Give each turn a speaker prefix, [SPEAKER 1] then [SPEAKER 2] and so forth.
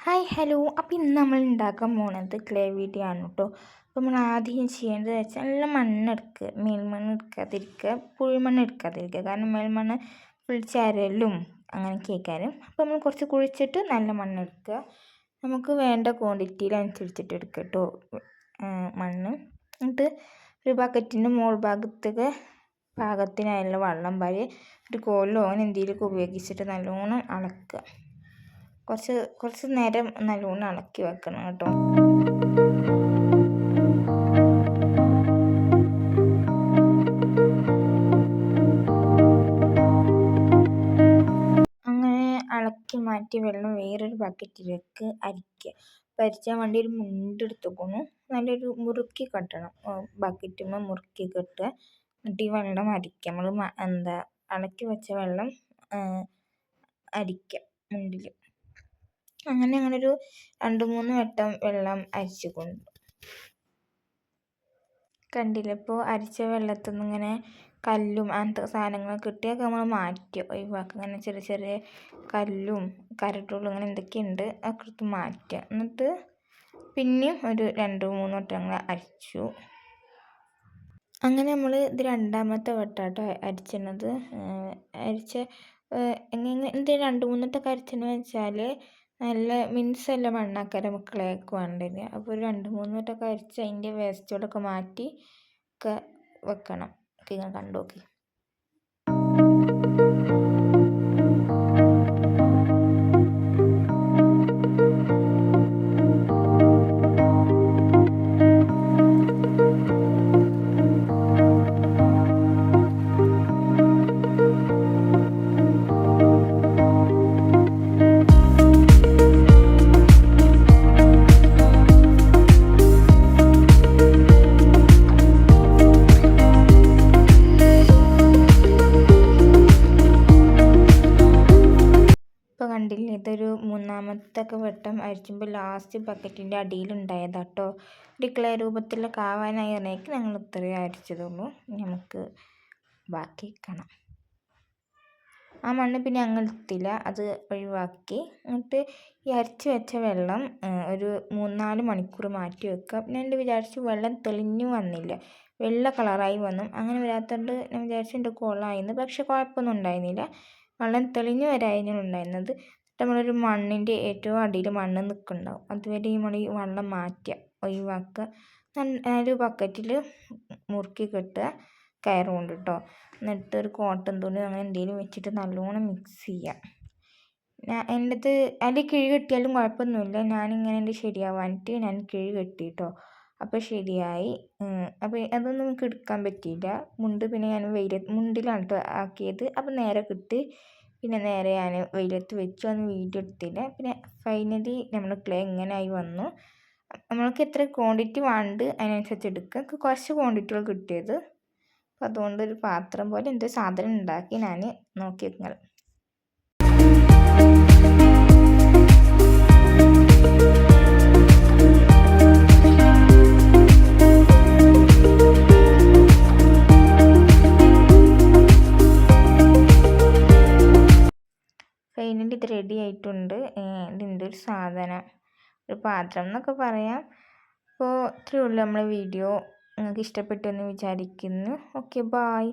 [SPEAKER 1] Hi hello. അപ്പോൾ ഇന്ന് നമ്മൾ ഉണ്ടാക്കാൻ പോണത് ക്ലേ വീഡിയോ ആണ് കേട്ടോ. അപ്പോൾ നമ്മൾ ആദ്യം ചെയ്യേണ്ടത് വെച്ചാൽ നല്ല മണ്ണെടുക്കുക, മേൽമണ്ണ് എടുക്കാതിരിക്കുക, പുഴിമണ്ണ് എടുക്കാതിരിക്കുക. കാരണം മേൽമണ്ണ് ഫുൾ ചരലും അങ്ങനെ കേൾക്കാനും. അപ്പോൾ നമ്മൾ കുറച്ച് കുഴിച്ചിട്ട് നല്ല മണ്ണെടുക്കുക. നമുക്ക് വേണ്ട ക്വാണ്ടിറ്റിയിൽ അനുസരിച്ചിട്ട് എടുക്കുക കേട്ടോ മണ്ണ്. എന്നിട്ട് ഒരു ബക്കറ്റിൻ്റെ മുകൾ ഭാഗത്തേക്ക് പാകത്തിനായുള്ള വെള്ളം വരെ ഒരു കോലോ അങ്ങനെ എന്തെങ്കിലുമൊക്കെ ഉപയോഗിച്ചിട്ട് നല്ലോണം അളക്കുക. കുറച്ച് നേരം നല്ലോണം ഇളക്കി വെക്കണം കേട്ടോ. അങ്ങനെ ഇളക്കി മാറ്റി വെള്ളം വേറൊരു ബക്കറ്റിലേക്ക് അരിക്കുക. അരിച്ചാൻ വേണ്ടി ഒരു മുണ്ടെടുത്തുകൊണ്ട് നല്ലൊരു മുറുക്കി കെട്ടണം. ബക്കറ്റുമ്പോൾ മുറുക്കി കെട്ടുക. എന്നിട്ട് ഈ വെള്ളം അരിക്കുക. നമ്മൾ ഇളക്കി വെച്ച വെള്ളം അരിക്കുക മുണ്ടിൽ. അങ്ങനെ ഒരു 2-3 വട്ടം വെള്ളം അരിച്ചു കൊണ്ടു. കണ്ടില്ല, ഇപ്പോൾ അരിച്ച വെള്ളത്തിൽ നിന്ന് ഇങ്ങനെ കല്ലും അങ്ങനത്തെ സാധനങ്ങളൊക്കെ കിട്ടിയൊക്കെ നമ്മൾ മാറ്റി ഒഴിവാക്കുക. അങ്ങനെ ചെറിയ ചെറിയ കല്ലും കരട്ടുകളും അങ്ങനെ എന്തൊക്കെയുണ്ട് ഒക്കെ എടുത്ത് മാറ്റുക. എന്നിട്ട് പിന്നെയും ഒരു 2-3 വട്ടം അങ്ങനെ അരിച്ചു. അങ്ങനെ നമ്മൾ ഇത് 2ാമത്തെ വട്ടമാട്ടോ അരിച്ചത്. എങ്ങനെ 2-3 വട്ടമൊക്കെ അരിച്ചെന്ന് വെച്ചാൽ നല്ല മിനുസല്ല മണ്ണാക്കാരം മക്കളേക്ക് വേണ്ടത്. അപ്പോൾ ഒരു 2-3 വട്ടമൊക്കെ അരിച്ച് അതിൻ്റെ വേസ്റ്റോടൊക്കെ മാറ്റി ഒക്കെ വെക്കണം. ഒക്കെ ഇങ്ങനെ കണ്ടു നോക്കി. ഇപ്പോൾ കണ്ടില്ലേ, ഇതൊരു 3ാമത്തെ വട്ടം അരിച്ചുമ്പോൾ ലാസ്റ്റ് ബക്കറ്റിൻ്റെ അടിയിലുണ്ടായതാട്ടോ. ഒരു ക്ലേ രൂപത്തിലൊക്കെ ആവാനായി ഇറങ്ങിയേക്ക് ഞങ്ങൾ ഇത്രയും അരിച്ചതുള്ളൂ. നമുക്ക് ബാക്കി കാണാം. ആ മണ്ണ് പിന്നെ ഞങ്ങൾ എടുത്തില്ല, അത് ഒഴിവാക്കി. എന്നിട്ട് ഈ അരിച്ച് വെച്ച വെള്ളം ഒരു 3-4 മണിക്കൂർ മാറ്റി വെക്കുക. പിന്നെ എൻ്റെ വിചാരിച്ചു വെള്ളം തെളിഞ്ഞു വന്നില്ല, വെള്ള കളറായി വന്നു. അങ്ങനെ വരാത്തതുകൊണ്ട് ഞാൻ വിചാരിച്ചു എൻ്റെ കുളമായിരുന്നു. പക്ഷെ കുഴപ്പമൊന്നും ഉണ്ടായിരുന്നില്ല, വെള്ളം തെളിഞ്ഞു വരായിരുന്നു ഉണ്ടായിരുന്നത്. നമ്മളൊരു മണ്ണിൻ്റെ ഏറ്റവും അടിയിൽ മണ്ണ് നിൽക്കുന്നുണ്ടാവും, അതുവരെ നമ്മൾ ഈ വെള്ളം മാറ്റുക, ഒഴിവാക്കുക. ഒരു ബക്കറ്റിൽ മുറുക്കി കെട്ടുക കയറ് കൊണ്ട് കേട്ടോ. എന്നിട്ട് ഒരു കോട്ടൺ തുണി അങ്ങനെ എന്തെങ്കിലും വെച്ചിട്ട് നല്ലോണം മിക്സ് ചെയ്യുക. എൻ്റെത് അതിൽ കിഴി കെട്ടിയാലും കുഴപ്പമൊന്നുമില്ല. ഞാനിങ്ങനെ എൻ്റെ ശരിയാവാനിട്ട് ഞാൻ കിഴി കെട്ടി കേട്ടോ. അപ്പോൾ ശരിയായി. അപ്പോൾ അതൊന്നും നമുക്ക് എടുക്കാൻ പറ്റിയില്ല. മുണ്ട് പിന്നെ ഞാൻ മുണ്ടിലാണ് കേട്ടോ ആക്കിയത്. അപ്പോൾ നേരെ കിട്ടി. പിന്നെ നേരെ ഞാൻ വെയിലത്ത് വെച്ചു. അന്ന് വീഡിയോ എടുത്തില്ല. പിന്നെ ഫൈനലി നമ്മൾ ക്ലേ ഇങ്ങനെയായി വന്നു. നമ്മൾക്ക് എത്ര ക്വാണ്ടിറ്റി വേണ്ട അതിനനുസരിച്ച് എടുക്കുക. കുറച്ച് ക്വാണ്ടിറ്റികൾ കിട്ടിയത്. അപ്പോൾ അതുകൊണ്ട് ഒരു പാത്രം പോലെ എന്തോ സാധനം ഉണ്ടാക്കി ഞാൻ നോക്കി നിങ്ങൾ. ഫൈനലി ഇത് റെഡി ആയിട്ടുണ്ട്. ഇതിൻ്റെ ഒരു സാധനം, ഒരു പാത്രം എന്നൊക്കെ പറയാം. അപ്പോൾ ഇത്രയേ ഉള്ളൂ നമ്മളെ വീഡിയോ. നിങ്ങൾക്ക് ഇഷ്ടപ്പെട്ടു എന്ന് വിചാരിക്കുന്നു. Okay, bye.